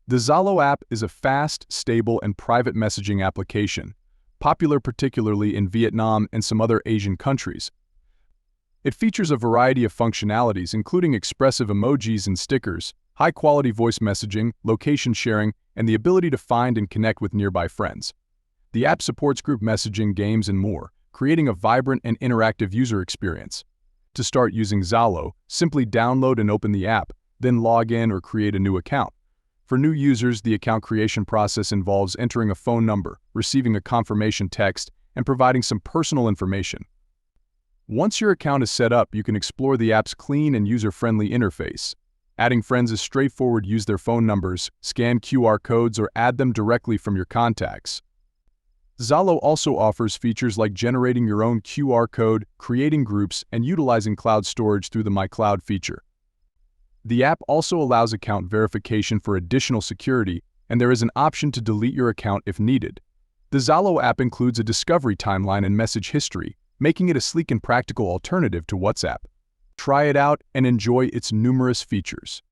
The ZALO app is a fast, stable, and private messaging application, popular particularly in Vietnam and some other Asian countries. It features a variety of functionalities including expressive emojis and stickers, high-quality voice messaging, location sharing, and the ability to find and connect with nearby friends. The app supports group messaging, games, and more, creating a vibrant and interactive user experience. To start using ZALO, simply download and open the app, then log in or create a new account. For new users, the account creation process involves entering a phone number, receiving a confirmation text, and providing some personal information. Once your account is set up, you can explore the app's clean and user-friendly interface. Adding friends is straightforward. Use their phone numbers, scan QR codes, or add them directly from your contacts. ZALO also offers features like generating your own QR code, creating groups, and utilizing cloud storage through the My Cloud feature. The app also allows account verification for additional security, and there is an option to delete your account if needed. The ZALO app includes a discovery timeline and message history, making it a sleek and practical alternative to WhatsApp. Try it out and enjoy its numerous features.